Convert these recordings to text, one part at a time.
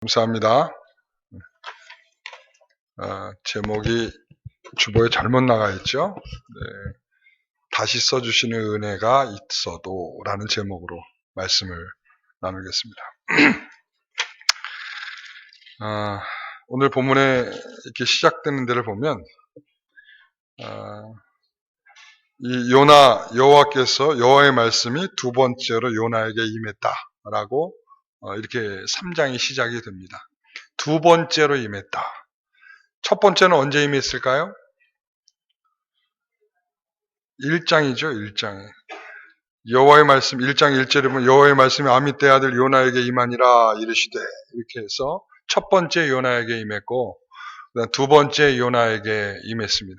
감사합니다. 제목이 주보에 잘못 나가 있죠. 네, 다시 써주시는 은혜가 있어도 라는 제목으로 말씀을 나누겠습니다. 오늘 본문에 이렇게 시작되는 데를 보면 이 여호와께서 여호와의 말씀이 두 번째로 요나에게 임했다라고 이렇게 3장이 시작이 됩니다. 두 번째로 임했다. 첫 번째는 언제 임했을까요? 1장이죠, 1장에. 여호와의 말씀 1장 1절에 보면 여호와의 말씀이 아미떼 아들 요나에게 임하니라 이르시되 이렇게 해서 첫 번째 요나에게 임했고 두 번째 요나에게 임했습니다.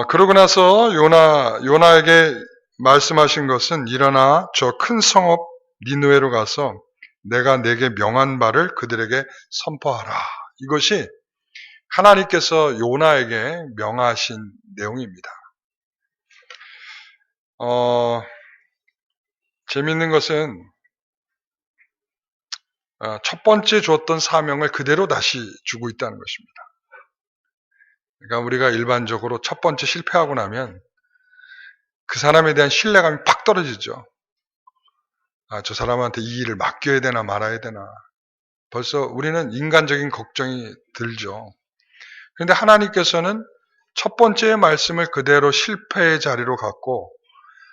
그러고 나서 요나에게 말씀하신 것은 일어나 저 큰 성읍 니느웨로 가서 내가 내게 명한 바를 그들에게 선포하라. 이것이 하나님께서 요나에게 명하신 내용입니다. 재미있는 것은 첫 번째 주었던 사명을 그대로 다시 주고 있다는 것입니다. 그러니까 우리가 일반적으로 첫 번째 실패하고 나면 그 사람에 대한 신뢰감이 팍 떨어지죠. 저 사람한테 이 일을 맡겨야 되나 말아야 되나. 벌써 우리는 인간적인 걱정이 들죠. 그런데 하나님께서는 첫 번째의 말씀을 그대로 실패의 자리로 갖고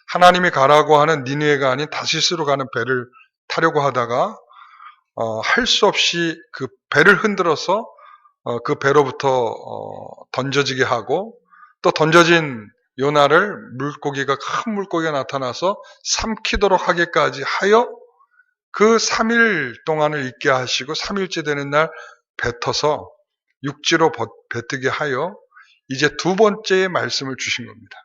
하나님이 가라고 하는 니느웨가 아닌 다시스로 가는 배를 타려고 하다가 할 수 없이 그 배를 흔들어서 그 배로부터 던져지게 하고 또 던져진 요나를 큰 물고기가 나타나서 삼키도록 하기까지 하여 그 3일 동안을 있게 하시고 3일째 되는 날 뱉어서 육지로 뱉게 하여 이제 두 번째의 말씀을 주신 겁니다.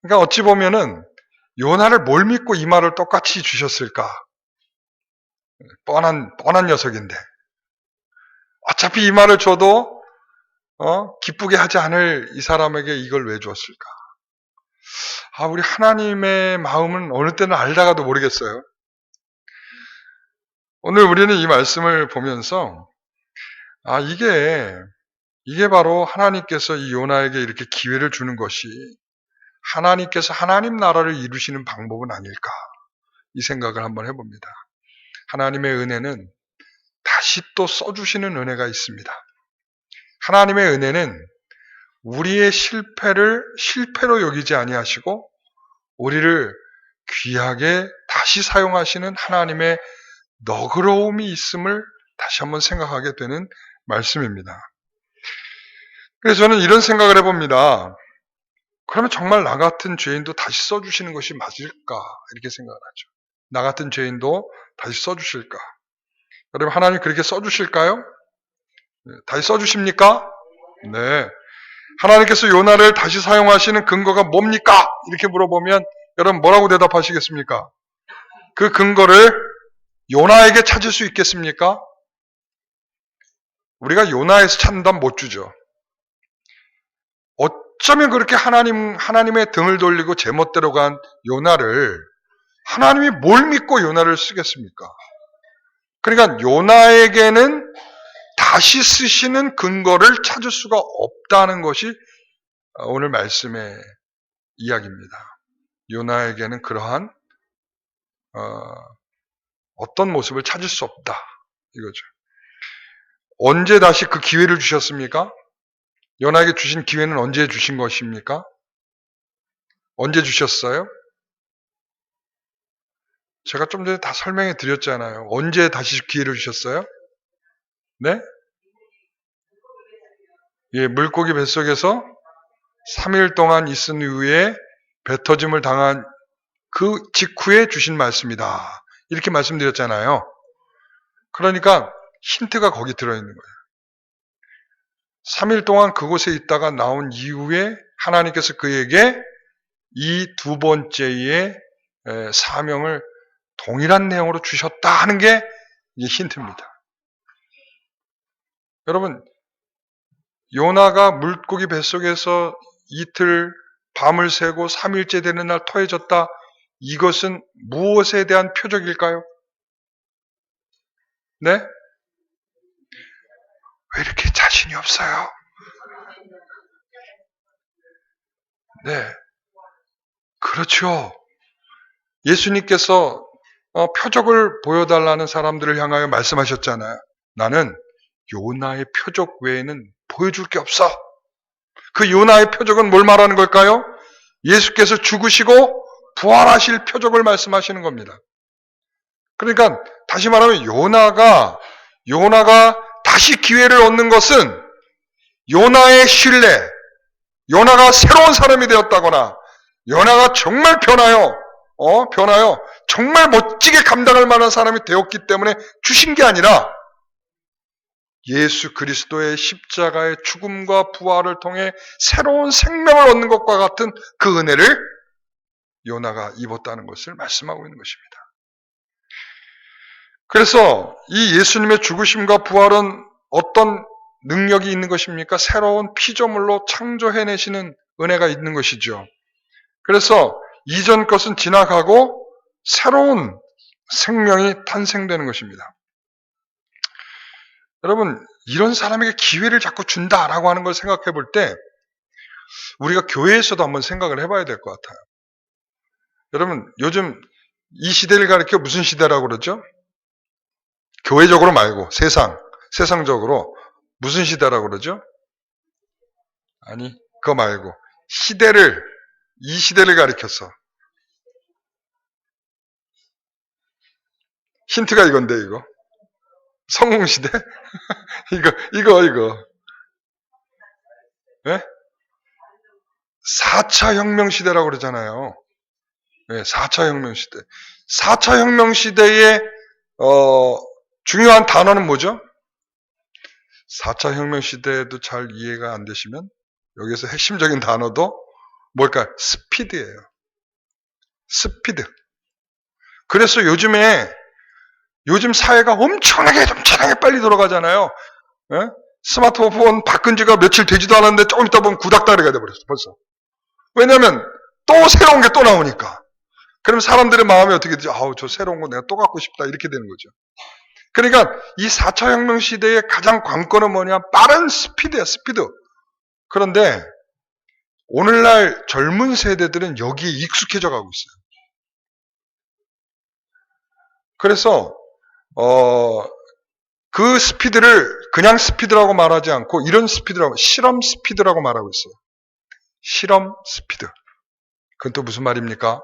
그러니까 어찌 보면은 요나를 뭘 믿고 이 말을 똑같이 주셨을까? 뻔한 녀석인데 어차피 이 말을 줘도 기쁘게 하지 않을 이 사람에게 이걸 왜 주었을까? 우리 하나님의 마음은 어느 때는 알다가도 모르겠어요. 오늘 우리는 이 말씀을 보면서 이게 바로 하나님께서 이 요나에게 이렇게 기회를 주는 것이 하나님께서 하나님 나라를 이루시는 방법은 아닐까? 이 생각을 한번 해봅니다. 하나님의 은혜는 다시 또 써주시는 은혜가 있습니다. 하나님의 은혜는 우리의 실패를 실패로 여기지 아니하시고 우리를 귀하게 다시 사용하시는 하나님의 너그러움이 있음을 다시 한번 생각하게 되는 말씀입니다. 그래서 저는 이런 생각을 해봅니다. 그러면 정말 나 같은 죄인도 다시 써주시는 것이 맞을까? 이렇게 생각을 하죠. 나 같은 죄인도 다시 써주실까? 여러분 하나님 그렇게 써주실까요? 다시 써주십니까? 네. 하나님께서 요나를 다시 사용하시는 근거가 뭡니까? 이렇게 물어보면 여러분 뭐라고 대답하시겠습니까? 그 근거를 요나에게 찾을 수 있겠습니까? 우리가 요나에서 찾는다면 못 주죠. 어쩌면 그렇게 하나님의 등을 돌리고 제멋대로 간 요나를 하나님이 뭘 믿고 요나를 쓰겠습니까? 그러니까 요나에게는 다시 쓰시는 근거를 찾을 수가 없다는 것이 오늘 말씀의 이야기입니다. 요나에게는 그러한 어떤 모습을 찾을 수 없다. 이거죠. 언제 다시 그 기회를 주셨습니까? 요나에게 주신 기회는 언제 주신 것입니까? 언제 주셨어요? 제가 좀 전에 다 설명해 드렸잖아요. 언제 다시 기회를 주셨어요? 네? 예, 물고기 뱃속에서 3일 동안 있은 이후에 뱉어짐을 당한 그 직후에 주신 말씀이다. 이렇게 말씀드렸잖아요. 그러니까 힌트가 거기 들어있는 거예요. 3일 동안 그곳에 있다가 나온 이후에 하나님께서 그에게 이 두 번째의 사명을 동일한 내용으로 주셨다 하는 게 이 힌트입니다. 여러분, 요나가 물고기 뱃속에서 이틀 밤을 새고 3일째 되는 날 토해졌다. 이것은 무엇에 대한 표적일까요? 네? 왜 이렇게 자신이 없어요? 네. 그렇죠. 예수님께서 표적을 보여달라는 사람들을 향하여 말씀하셨잖아요. 나는 요나의 표적 외에는 보여줄 게 없어. 그 요나의 표적은 뭘 말하는 걸까요? 예수께서 죽으시고 부활하실 표적을 말씀하시는 겁니다. 그러니까 다시 말하면 요나가 다시 기회를 얻는 것은 요나의 신뢰, 요나가 새로운 사람이 되었다거나 요나가 정말 변하여 정말 멋지게 감당할 만한 사람이 되었기 때문에 주신 게 아니라 예수 그리스도의 십자가의 죽음과 부활을 통해 새로운 생명을 얻는 것과 같은 그 은혜를 요나가 입었다는 것을 말씀하고 있는 것입니다. 그래서 이 예수님의 죽으심과 부활은 어떤 능력이 있는 것입니까? 새로운 피조물로 창조해내시는 은혜가 있는 것이죠. 그래서 이전 것은 지나가고 새로운 생명이 탄생되는 것입니다. 여러분, 이런 사람에게 기회를 자꾸 준다라고 하는 걸 생각해 볼 때 우리가 교회에서도 한번 생각을 해봐야 될 것 같아요. 여러분, 요즘 이 시대를 가리켜 무슨 시대라고 그러죠? 교회적으로 말고 세상적으로 무슨 시대라고 그러죠? 아니, 그거 말고 이 시대를 가리켜서 힌트가 이건데 이거 성공시대? 이거 네? 4차 혁명 시대라고 그러잖아요. 네, 4차 혁명 시대. 4차 혁명 시대의 중요한 단어는 뭐죠? 4차 혁명 시대에도 잘 이해가 안 되시면 여기서 핵심적인 단어도 뭘까요? 스피드예요. 스피드. 그래서 요즘 사회가 엄청나게 빨리 돌아가잖아요. 예? 스마트폰 바꾼 지가 며칠 되지도 않았는데 조금 있다 보면 구닥다리가 돼버렸어, 벌써. 왜냐면 또 새로운 게 또 나오니까. 그럼 사람들의 마음이 어떻게 되죠? 아우, 저 새로운 거 내가 또 갖고 싶다. 이렇게 되는 거죠. 그러니까 이 4차 혁명 시대의 가장 관건은 뭐냐? 빠른 스피드야, 스피드. 그런데 오늘날 젊은 세대들은 여기에 익숙해져 가고 있어요. 그래서 그 스피드를 그냥 스피드라고 말하지 않고 이런 스피드라고 실험 스피드라고 말하고 있어요. 실험 스피드. 그건 또 무슨 말입니까?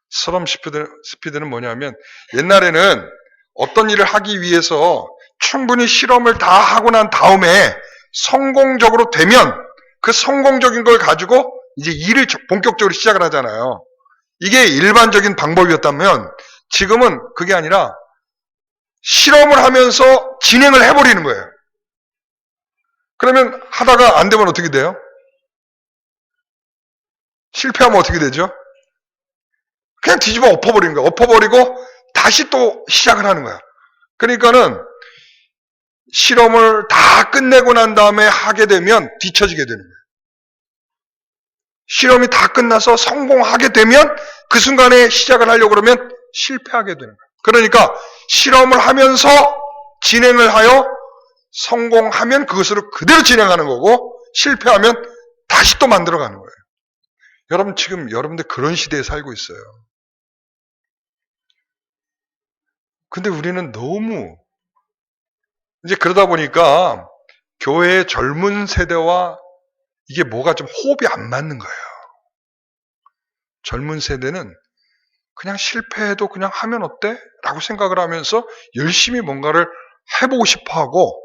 실험 스피드는 뭐냐면 옛날에는 어떤 일을 하기 위해서 충분히 실험을 다 하고 난 다음에 성공적으로 되면 그 성공적인 걸 가지고 이제 일을 본격적으로 시작을 하잖아요. 이게 일반적인 방법이었다면 지금은 그게 아니라 실험을 하면서 진행을 해버리는 거예요. 그러면 하다가 안 되면 어떻게 돼요? 실패하면 어떻게 되죠? 그냥 뒤집어 엎어버리는 거야. 엎어버리고 다시 또 시작을 하는 거야. 그러니까는 실험을 다 끝내고 난 다음에 하게 되면 뒤처지게 되는 거예요. 실험이 다 끝나서 성공하게 되면 그 순간에 시작을 하려고 그러면 실패하게 되는 거예요. 그러니까 실험을 하면서 진행을 하여 성공하면 그것으로 그대로 진행하는 거고 실패하면 다시 또 만들어가는 거예요. 여러분 지금 여러분들 그런 시대에 살고 있어요. 근데 우리는 너무 이제 그러다 보니까 교회의 젊은 세대와 이게 뭐가 좀 호흡이 안 맞는 거예요. 젊은 세대는 그냥 실패해도 그냥 하면 어때? 라고 생각을 하면서 열심히 뭔가를 해보고 싶어 하고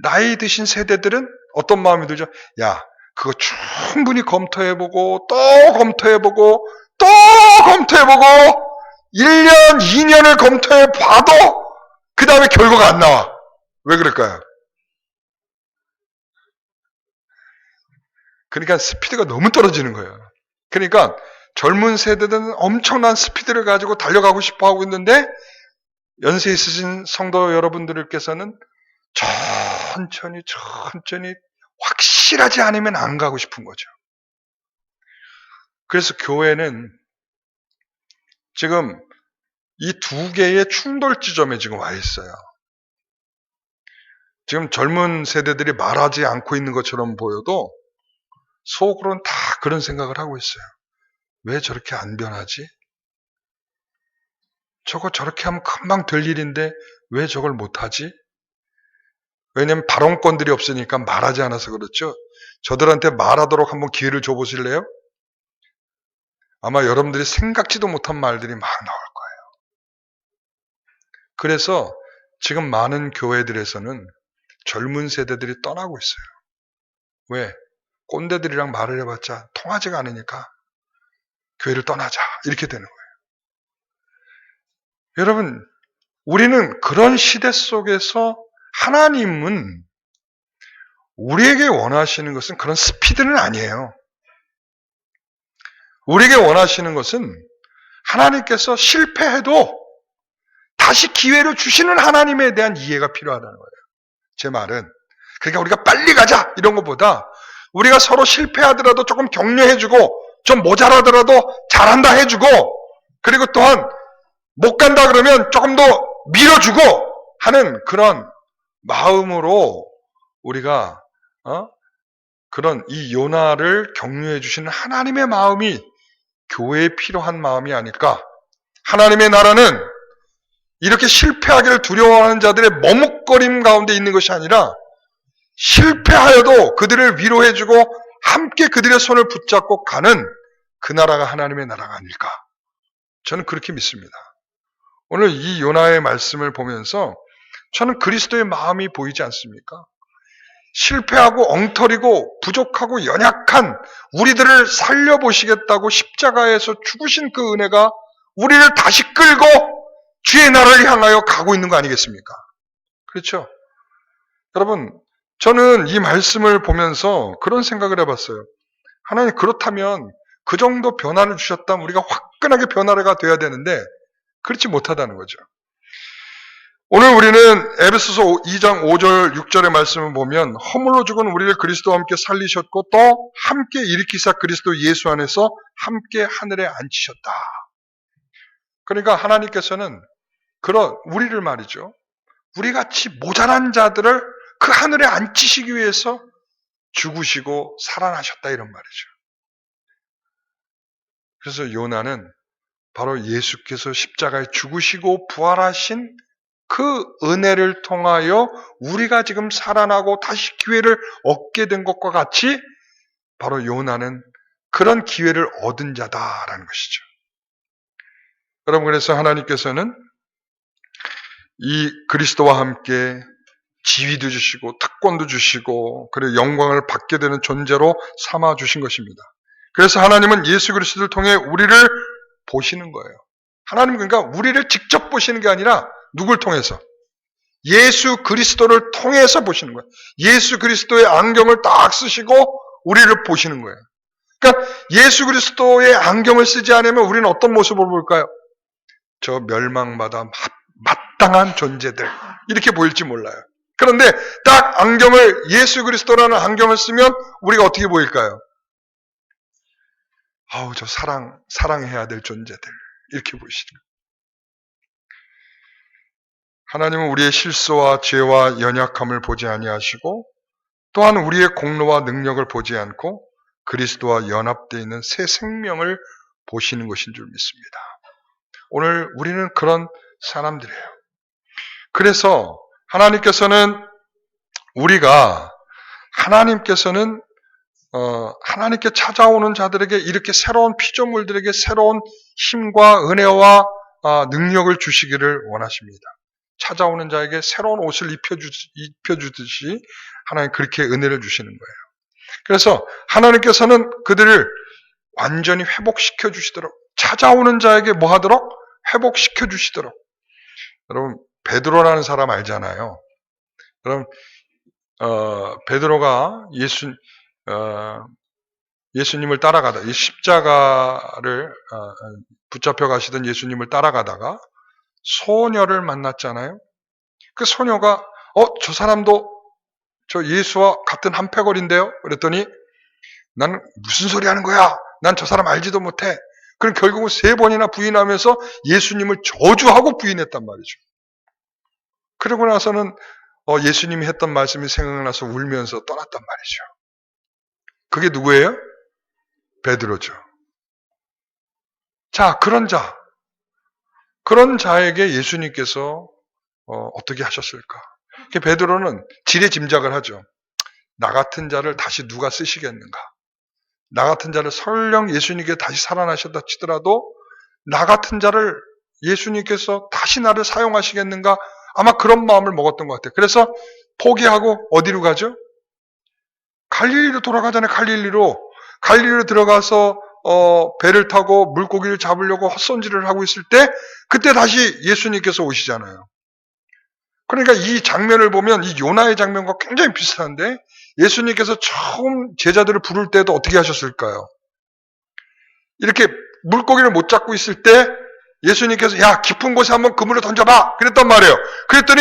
나이 드신 세대들은 어떤 마음이 들죠? 야, 그거 충분히 검토해보고 또 검토해보고 또 검토해보고 1년, 2년을 검토해봐도 그 다음에 결과가 안 나와. 왜 그럴까요? 그러니까 스피드가 너무 떨어지는 거예요. 그러니까 젊은 세대들은 엄청난 스피드를 가지고 달려가고 싶어 하고 있는데 연세 있으신 성도 여러분들께서는 천천히 확실하지 않으면 안 가고 싶은 거죠. 그래서 교회는 지금 이 두 개의 충돌 지점에 지금 와 있어요. 지금 젊은 세대들이 말하지 않고 있는 것처럼 보여도 속으로는 다 그런 생각을 하고 있어요. 왜 저렇게 안 변하지? 저거 저렇게 하면 금방 될 일인데 왜 저걸 못하지? 왜냐면 발언권들이 없으니까 말하지 않아서 그렇죠. 저들한테 말하도록 한번 기회를 줘보실래요? 아마 여러분들이 생각지도 못한 말들이 막 나올 거예요. 그래서 지금 많은 교회들에서는 젊은 세대들이 떠나고 있어요. 왜? 꼰대들이랑 말을 해봤자 통하지가 않으니까 교회를 떠나자 이렇게 되는 거예요. 여러분, 우리는 그런 시대 속에서 하나님은 우리에게 원하시는 것은 그런 스피드는 아니에요. 우리에게 원하시는 것은 하나님께서 실패해도 다시 기회를 주시는 하나님에 대한 이해가 필요하다는 거예요. 제 말은. 그러니까 우리가 빨리 가자 이런 것보다 우리가 서로 실패하더라도 조금 격려해주고 좀 모자라더라도 잘한다 해주고 그리고 또한 못 간다 그러면 조금 더 밀어주고 하는 그런 마음으로 우리가 그런 이 요나를 격려해 주시는 하나님의 마음이 교회에 필요한 마음이 아닐까. 하나님의 나라는 이렇게 실패하기를 두려워하는 자들의 머뭇거림 가운데 있는 것이 아니라 실패하여도 그들을 위로해주고 함께 그들의 손을 붙잡고 가는 그 나라가 하나님의 나라가 아닐까. 저는 그렇게 믿습니다. 오늘 이 요나의 말씀을 보면서 저는 그리스도의 마음이 보이지 않습니까? 실패하고 엉터리고 부족하고 연약한 우리들을 살려보시겠다고 십자가에서 죽으신 그 은혜가 우리를 다시 끌고 주의 나라를 향하여 가고 있는 거 아니겠습니까? 그렇죠? 여러분, 저는 이 말씀을 보면서 그런 생각을 해봤어요. 하나님 그렇다면 그 정도 변화를 주셨다면 우리가 화끈하게 변화가 돼야 되는데 그렇지 못하다는 거죠. 오늘 우리는 에베소서 2장 5절 6절의 말씀을 보면 허물로 죽은 우리를 그리스도와 함께 살리셨고 또 함께 일으키사 그리스도 예수 안에서 함께 하늘에 앉히셨다. 그러니까 하나님께서는 그런 우리를 말이죠. 우리같이 모자란 자들을 그 하늘에 앉히시기 위해서 죽으시고 살아나셨다 이런 말이죠. 그래서 요나는 바로 예수께서 십자가에 죽으시고 부활하신 그 은혜를 통하여 우리가 지금 살아나고 다시 기회를 얻게 된 것과 같이 바로 요나는 그런 기회를 얻은 자다라는 것이죠. 여러분, 그래서 하나님께서는 이 그리스도와 함께 지위도 주시고 특권도 주시고 그리고 영광을 받게 되는 존재로 삼아 주신 것입니다. 그래서 하나님은 예수 그리스도를 통해 우리를 보시는 거예요. 하나님 그러니까 우리를 직접 보시는 게 아니라 누굴 통해서? 예수 그리스도를 통해서 보시는 거예요. 예수 그리스도의 안경을 딱 쓰시고 우리를 보시는 거예요. 그러니까 예수 그리스도의 안경을 쓰지 않으면 우리는 어떤 모습을 볼까요? 저 멸망마다 마땅한 존재들 이렇게 보일지 몰라요. 그런데 딱 안경을 예수 그리스도라는 안경을 쓰면 우리가 어떻게 보일까요? 아우 저 사랑해야 될 존재들 이렇게 보이시죠. 하나님은 우리의 실수와 죄와 연약함을 보지 아니하시고 또한 우리의 공로와 능력을 보지 않고 그리스도와 연합되어 있는 새 생명을 보시는 것인 줄 믿습니다. 오늘 우리는 그런 사람들이에요. 그래서 하나님께서는 하나님께 찾아오는 자들에게 이렇게 새로운 피조물들에게 새로운 힘과 은혜와 능력을 주시기를 원하십니다. 찾아오는 자에게 새로운 옷을 입혀주듯이 하나님 그렇게 은혜를 주시는 거예요. 그래서 하나님께서는 그들을 완전히 회복시켜 주시도록 찾아오는 자에게 뭐 하도록? 회복시켜 주시도록. 여러분 베드로라는 사람 알잖아요. 그럼 베드로가 예수님을 따라가다 이 십자가를 붙잡혀 가시던 예수님을 따라가다가 소녀를 만났잖아요. 그 소녀가 저 사람도 저 예수와 같은 한 패거리인데요. 그랬더니 난 무슨 소리 하는 거야? 난 저 사람 알지도 못해. 그럼 결국은 3번이나 부인하면서 예수님을 저주하고 부인했단 말이죠. 그러고 나서는 예수님이 했던 말씀이 생각나서 울면서 떠났단 말이죠. 그게 누구예요? 베드로죠. 자, 그런 자에게 예수님께서 어떻게 하셨을까? 베드로는 지레짐작을 하죠. 나 같은 자를 다시 누가 쓰시겠는가? 나 같은 자를 설령 예수님께 다시 살아나셨다 치더라도 나 같은 자를 예수님께서 다시 나를 사용하시겠는가? 아마 그런 마음을 먹었던 것 같아요. 그래서 포기하고 어디로 가죠? 갈릴리로 돌아가잖아요. 갈릴리로 들어가서 배를 타고 물고기를 잡으려고 헛손질을 하고 있을 때 그때 다시 예수님께서 오시잖아요. 그러니까 이 장면을 보면 이 요나의 장면과 굉장히 비슷한데 예수님께서 처음 제자들을 부를 때도 어떻게 하셨을까요? 이렇게 물고기를 못 잡고 있을 때 예수님께서 야 깊은 곳에 한번 그물을 던져봐 그랬단 말이에요. 그랬더니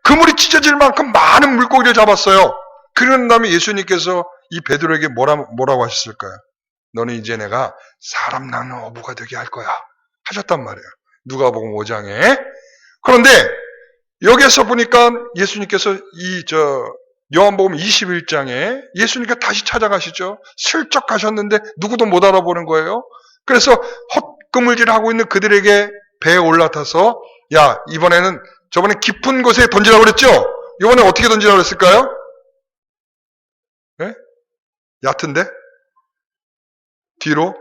그물이 찢어질 만큼 많은 물고기를 잡았어요. 그런 다음에 예수님께서 이 베드로에게 뭐라고 하셨을까요? 너는 이제 내가 사람 낳는 어부가 되게 할 거야 하셨단 말이에요. 누가복음 5장에. 그런데 여기에서 보니까 예수님께서 요한복음 21장에 예수님께서 다시 찾아가시죠. 슬쩍 가셨는데 누구도 못 알아보는 거예요. 그래서 헛그물질하고 있는 그들에게 배에 올라타서 야 이번에는 저번에 깊은 곳에 던지라고 그랬죠? 이번에 어떻게 던지라고 그랬을까요? 네? 얕은데? 뒤로?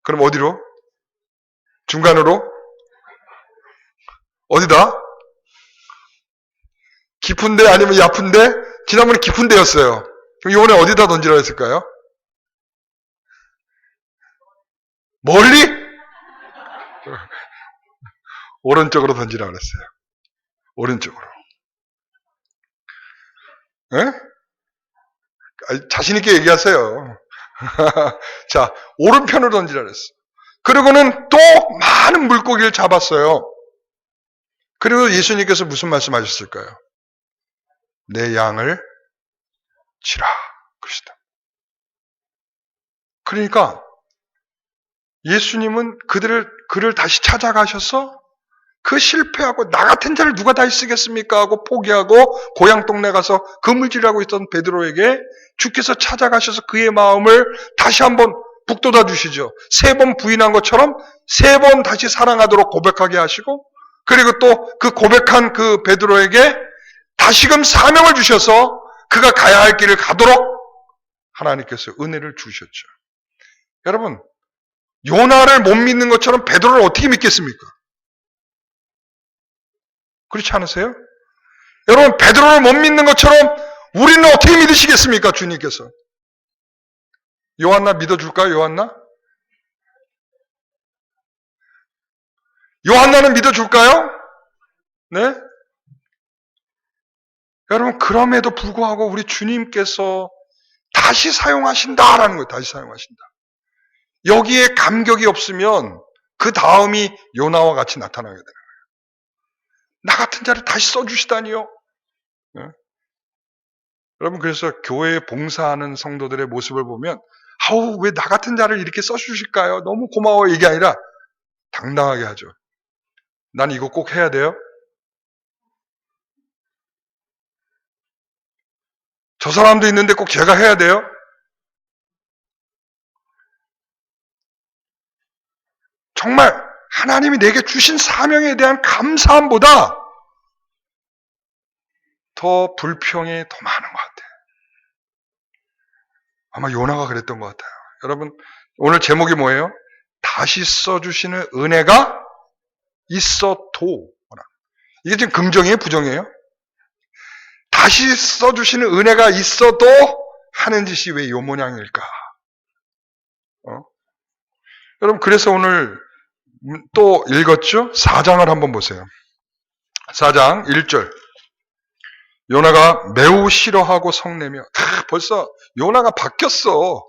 그럼 어디로? 중간으로? 어디다? 깊은데 아니면 얕은데? 지난번에 깊은데였어요. 그럼 이번에 어디다 던지라고 했을까요? 멀리? 오른쪽으로 던지라고 그랬어요. 오른쪽으로. 에? 자신있게 얘기하세요. 자, 오른편으로 던지라고 그랬어요. 그리고는 또 많은 물고기를 잡았어요. 그리고 예수님께서 무슨 말씀하셨을까요? 내 양을 치라. 그러시다. 그러니까 예수님은 그를 다시 찾아가셔서 그 실패하고 나 같은 자를 누가 다시 쓰겠습니까? 하고 포기하고 고향 동네 가서 그물질하고 있던 베드로에게 주께서 찾아가셔서 그의 마음을 다시 한번 북돋아 주시죠. 3번 부인한 것처럼 3번 다시 사랑하도록 고백하게 하시고 그리고 또 그 고백한 그 베드로에게 다시금 사명을 주셔서 그가 가야 할 길을 가도록 하나님께서 은혜를 주셨죠. 여러분 요나를 못 믿는 것처럼 베드로를 어떻게 믿겠습니까? 그렇지 않으세요? 여러분 베드로를 못 믿는 것처럼 우리는 어떻게 믿으시겠습니까? 주님께서. 요한나 믿어줄까요? 요한나는 믿어줄까요? 네? 여러분 그럼에도 불구하고 우리 주님께서 다시 사용하신다라는 거예요. 다시 사용하신다. 여기에 감격이 없으면 그 다음이 요나와 같이 나타나게 되는 거예요. 나 같은 자를 다시 써주시다니요. 네? 여러분 그래서 교회에 봉사하는 성도들의 모습을 보면 아우 왜 나 같은 자를 이렇게 써주실까요? 너무 고마워요. 이게 아니라 당당하게 하죠. 난 이거 꼭 해야 돼요. 저 사람도 있는데 꼭 제가 해야 돼요. 정말 하나님이 내게 주신 사명에 대한 감사함보다 더 불평이 더 많은 것 같아요. 아마 요나가 그랬던 것 같아요. 여러분 오늘 제목이 뭐예요? 다시 써주시는 은혜가 있어도. 이게 지금 긍정이에요? 부정이에요? 다시 써주시는 은혜가 있어도 하는 짓이 왜 요 모양일까? 여러분 그래서 오늘 또 읽었죠? 4장을 한번 보세요. 4장 1절 요나가 매우 싫어하고 성내며 벌써 요나가 바뀌었어.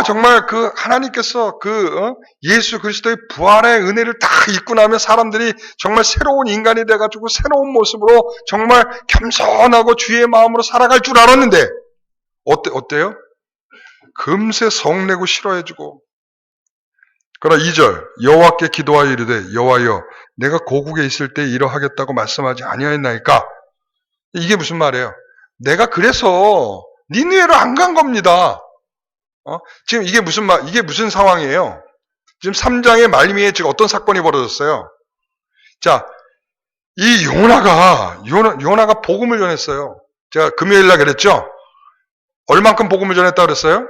정말 그 하나님께서 예수 그리스도의 부활의 은혜를 다 입고 나면 사람들이 정말 새로운 인간이 돼가지고 새로운 모습으로 정말 겸손하고 주의 마음으로 살아갈 줄 알았는데 어때요? 금세 성내고 싫어해지고 그러나 2절 여호와께 기도하여 이르되 여호와여 내가 고국에 있을 때 이러하겠다고 말씀하지 아니하였나이까. 이게 무슨 말이에요? 내가 그래서 니느웨로 안 간 겁니다. 지금 이게 무슨 상황이에요? 지금 3장의 말미에 지금 어떤 사건이 벌어졌어요? 자, 이 요나가 복음을 전했어요. 제가 금요일날 그랬죠? 얼만큼 복음을 전했다 그랬어요?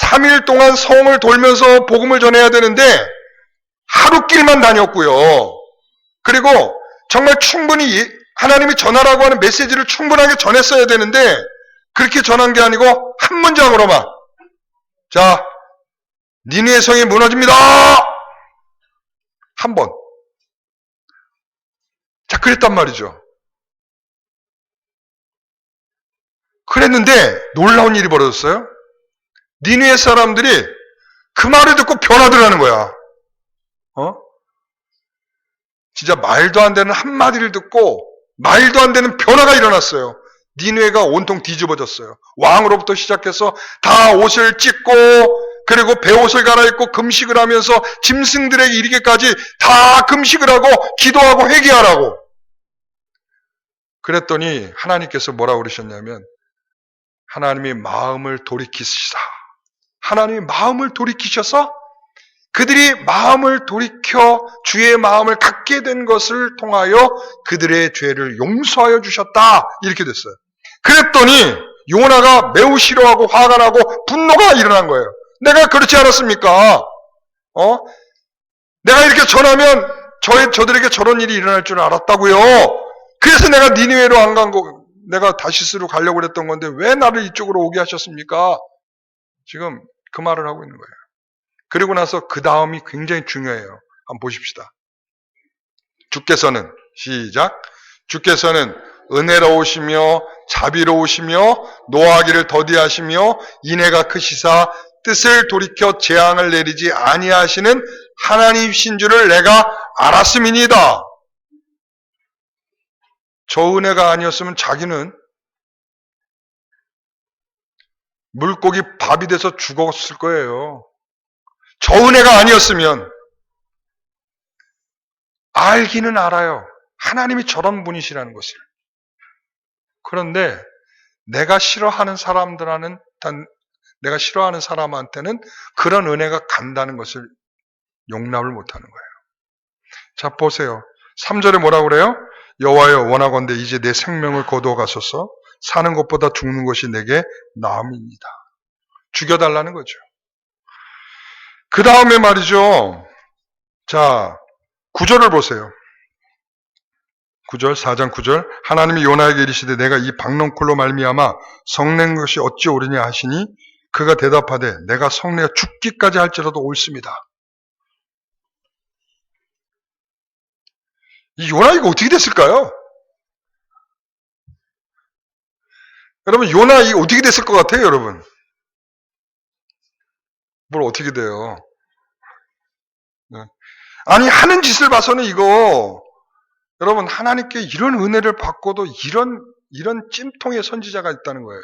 3일 동안 성을 돌면서 복음을 전해야 되는데 하루길만 다녔고요. 그리고 정말 충분히 하나님이 전하라고 하는 메시지를 충분하게 전했어야 되는데 그렇게 전한 게 아니고 한 문장으로만 자, 니느웨 성이 무너집니다. 한 번. 자, 그랬단 말이죠. 그랬는데 놀라운 일이 벌어졌어요. 니느웨 사람들이 그 말을 듣고 변화더라는 거야. 진짜 말도 안 되는 한마디를 듣고 말도 안 되는 변화가 일어났어요. 니느웨가 온통 뒤집어졌어요. 왕으로부터 시작해서 다 옷을 찢고 그리고 베옷을 갈아입고 금식을 하면서 짐승들에게 이르기까지 다 금식을 하고 기도하고 회개하라고. 그랬더니 하나님께서 뭐라고 그러셨냐면 하나님이 마음을 돌이키시다. 하나님이 마음을 돌이키셔서 그들이 마음을 돌이켜 주의 마음을 갖게 된 것을 통하여 그들의 죄를 용서하여 주셨다. 이렇게 됐어요. 그랬더니 요나가 매우 싫어하고 화가 나고 분노가 일어난 거예요. 내가 그렇지 않았습니까? 내가 이렇게 전하면 저들에게 저런 일이 일어날 줄 알았다고요. 그래서 내가 니느웨로 안 간 거, 내가 다시스로 가려고 그랬던 건데 왜 나를 이쪽으로 오게 하셨습니까? 지금 그 말을 하고 있는 거예요. 그리고 나서 그 다음이 굉장히 중요해요. 한번 보십시다. 주께서는 시작. 주께서는 은혜로우시며 자비로우시며 노하기를 더디하시며 인애가 크시사 뜻을 돌이켜 재앙을 내리지 아니하시는 하나님이신 줄을 내가 알았음이니이다. 저 은혜가 아니었으면 자기는 물고기 밥이 돼서 죽었을 거예요. 저 은혜가 아니었으면 알기는 알아요. 하나님이 저런 분이시라는 것을. 그런데 내가 싫어하는 사람한테는 그런 은혜가 간다는 것을 용납을 못하는 거예요. 자, 보세요. 3절에 뭐라고 그래요? 여호와여 원하건대 이제 내 생명을 거두어 가소서. 사는 것보다 죽는 것이 내게 나음입니다. 죽여달라는 거죠. 그 다음에 말이죠. 자, 9절을 보세요. 9절, 4장 9절. 하나님이 요나에게 이르시되 내가 이 박넝쿨로 말미암아 성낸 것이 어찌 옳으냐 하시니 그가 대답하되 내가 성내어 죽기까지 할지라도 옳습니다. 이 요나 이거 어떻게 됐을까요? 여러분 요나 이거 어떻게 됐을 것 같아요, 여러분? 뭘 어떻게 돼요? 아니 하는 짓을 봐서는 이거 여러분 하나님께 이런 은혜를 받고도 이런 찜통의 선지자가 있다는 거예요.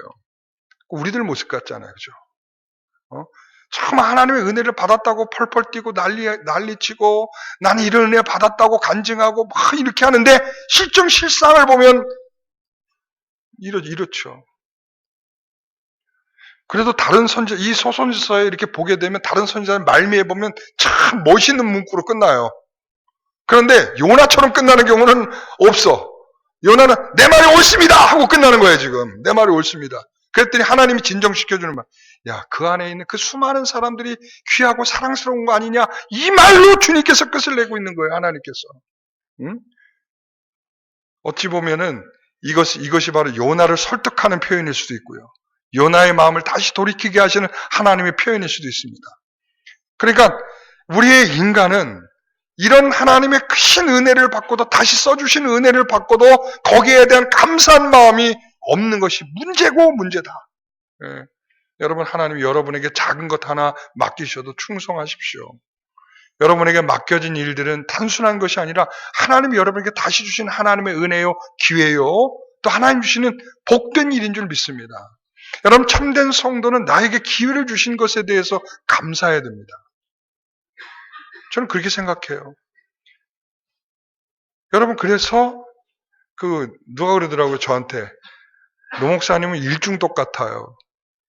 우리들 모습 같잖아요, 그죠? 정말 하나님의 은혜를 받았다고 펄펄 뛰고 난리치고 나는 이런 은혜 받았다고 간증하고 막 이렇게 하는데 실상을 보면 이렇죠. 그래도 다른 이 소선지서에 이렇게 보게 되면 다른 선지자의 말미에 보면 참 멋있는 문구로 끝나요. 그런데 요나처럼 끝나는 경우는 없어. 요나는 내 말이 옳습니다 하고 끝나는 거예요, 지금. 내 말이 옳습니다. 그랬더니 하나님이 진정시켜주는 말. 야, 그 안에 있는 그 수많은 사람들이 귀하고 사랑스러운 거 아니냐? 이 말로 주님께서 끝을 내고 있는 거예요, 하나님께서. 응? 어찌 보면은 이것이 바로 요나를 설득하는 표현일 수도 있고요. 요나의 마음을 다시 돌이키게 하시는 하나님의 표현일 수도 있습니다. 그러니까 우리의 인간은 이런 하나님의 크신 은혜를 받고도 다시 써주신 은혜를 받고도 거기에 대한 감사한 마음이 없는 것이 문제고 문제다. 예. 여러분 하나님이 여러분에게 작은 것 하나 맡기셔도 충성하십시오. 여러분에게 맡겨진 일들은 단순한 것이 아니라 하나님이 여러분에게 다시 주신 하나님의 은혜요, 기회요, 또 하나님 주시는 복된 일인 줄 믿습니다. 여러분 참된 성도는 나에게 기회를 주신 것에 대해서 감사해야 됩니다. 저는 그렇게 생각해요. 여러분, 그래서 누가 그러더라고요, 저한테. 노 목사님은 일중독 같아요.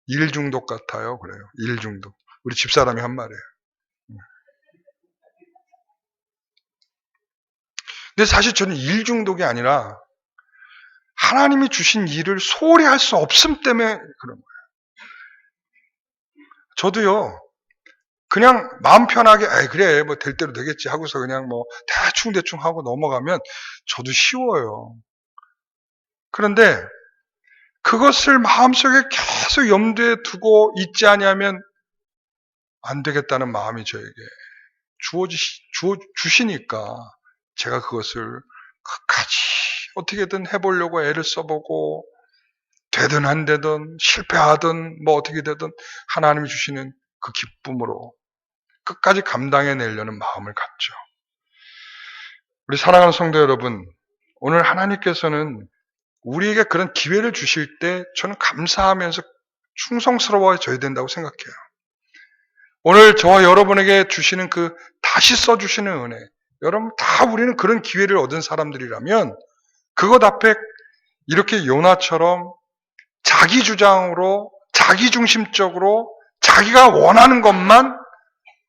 일중독 같아요. 그래요. 일중독. 우리 집사람이 한 말이에요. 근데 사실 저는 일중독이 아니라 하나님이 주신 일을 소홀히 할 수 없음 때문에 그런 거예요. 저도요, 그냥 마음 편하게, 그래, 뭐 될 대로 되겠지 하고서 그냥 뭐 대충 하고 넘어가면 저도 쉬워요. 그런데 그것을 마음속에 계속 염두에 두고 있지 않으면 안 되겠다는 마음이 저에게 주시니까 제가 그것을 끝까지 어떻게든 해보려고 애를 써보고 되든 안 되든 실패하든 뭐 어떻게 되든 하나님이 주시는 그 기쁨으로 끝까지 감당해내려는 마음을 갖죠. 우리 사랑하는 성도 여러분, 오늘 하나님께서는 우리에게 그런 기회를 주실 때 저는 감사하면서 충성스러워져야 된다고 생각해요. 오늘 저와 여러분에게 주시는 다시 써주시는 은혜, 여러분 다 우리는 그런 기회를 얻은 사람들이라면 그것 앞에 이렇게 요나처럼 자기 주장으로, 자기 중심적으로 자기가 원하는 것만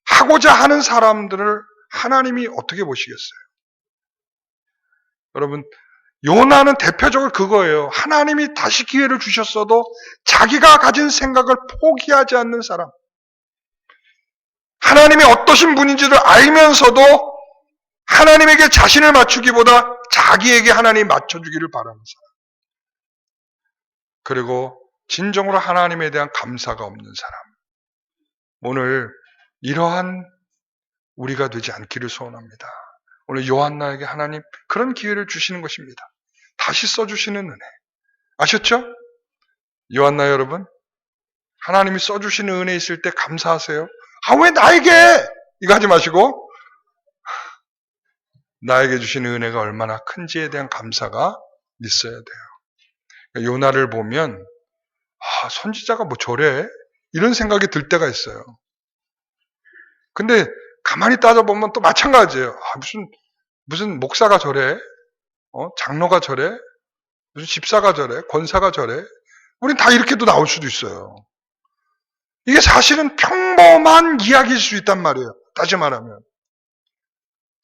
하고자 하는 사람들을 하나님이 어떻게 보시겠어요? 여러분, 요나는 대표적으로 그거예요. 하나님이 다시 기회를 주셨어도 자기가 가진 생각을 포기하지 않는 사람. 하나님이 어떠신 분인지를 알면서도 하나님에게 자신을 맞추기보다 자기에게 하나님이 맞춰주기를 바라는 사람. 그리고 진정으로 하나님에 대한 감사가 없는 사람. 오늘 이러한 우리가 되지 않기를 소원합니다. 오늘 요한나에게 하나님 그런 기회를 주시는 것입니다. 다시 써주시는 은혜. 아셨죠? 요한나 여러분, 하나님이 써주시는 은혜 있을 때 감사하세요. 왜 나에게? 이거 하지 마시고 나에게 주시는 은혜가 얼마나 큰지에 대한 감사가 있어야 돼요. 요나를 보면 선지자가 뭐 저래? 이런 생각이 들 때가 있어요. 근데 가만히 따져보면 또 마찬가지예요. 무슨 목사가 저래? 장로가 저래? 무슨 집사가 저래? 권사가 저래? 우린 다 이렇게도 나올 수도 있어요. 이게 사실은 평범한 이야기일 수 있단 말이에요. 다시 말하면.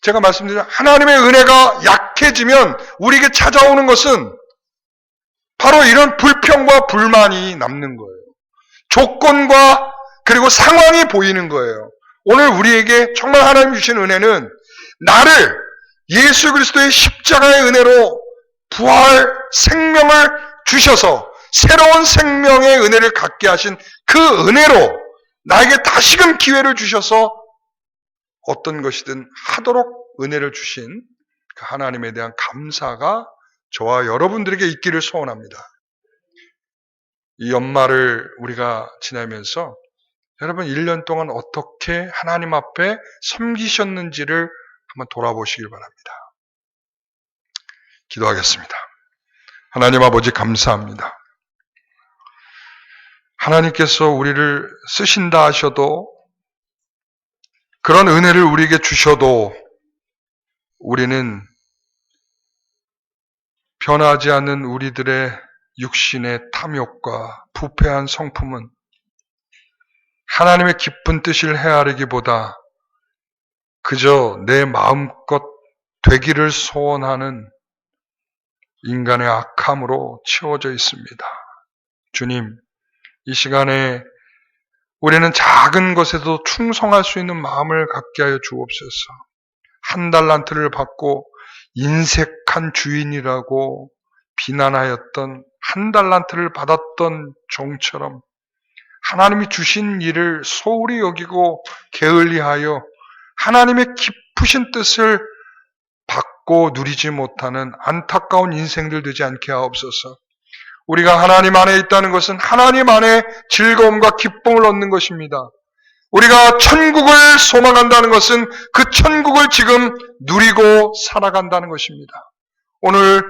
제가 말씀드린 하나님의 은혜가 약해지면 우리에게 찾아오는 것은 바로 이런 불평과 불만이 남는 거예요. 조건과 그리고 상황이 보이는 거예요. 오늘 우리에게 정말 하나님 주신 은혜는 나를 예수 그리스도의 십자가의 은혜로 부활 생명을 주셔서 새로운 생명의 은혜를 갖게 하신 그 은혜로 나에게 다시금 기회를 주셔서 어떤 것이든 하도록 은혜를 주신 그 하나님에 대한 감사가 저와 여러분들에게 있기를 소원합니다. 이 연말을 우리가 지나면서 여러분 1년 동안 어떻게 하나님 앞에 섬기셨는지를 한번 돌아보시길 바랍니다. 기도하겠습니다. 하나님 아버지 감사합니다. 하나님께서 우리를 쓰신다 하셔도 그런 은혜를 우리에게 주셔도 우리는 변하지 않는 우리들의 육신의 탐욕과 부패한 성품은 하나님의 깊은 뜻을 헤아리기보다 그저 내 마음껏 되기를 소원하는 인간의 악함으로 채워져 있습니다. 주님, 이 시간에 우리는 작은 것에도 충성할 수 있는 마음을 갖게 하여 주옵소서. 1달란트를 받고 인색한 주인이라고 비난하였던 1달란트를 받았던 종처럼 하나님이 주신 일을 소홀히 여기고 게을리하여 하나님의 깊으신 뜻을 받고 누리지 못하는 안타까운 인생들 되지 않게 하옵소서. 우리가 하나님 안에 있다는 것은 하나님 안에 즐거움과 기쁨을 얻는 것입니다. 우리가 천국을 소망한다는 것은 그 천국을 지금 누리고 살아간다는 것입니다. 오늘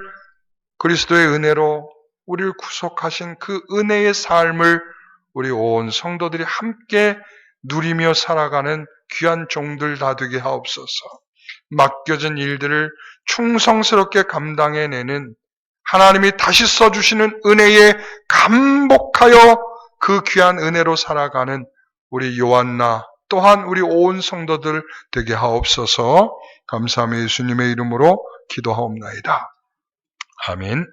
그리스도의 은혜로 우리를 구속하신 그 은혜의 삶을 우리 온 성도들이 함께 누리며 살아가는 귀한 종들 다 되게 하옵소서. 맡겨진 일들을 충성스럽게 감당해내는 하나님이 다시 써주시는 은혜에 감복하여 그 귀한 은혜로 살아가는 우리 요한나 또한 우리 온 성도들 되게 하옵소서. 감사하며 예수님의 이름으로 기도하옵나이다. 아멘.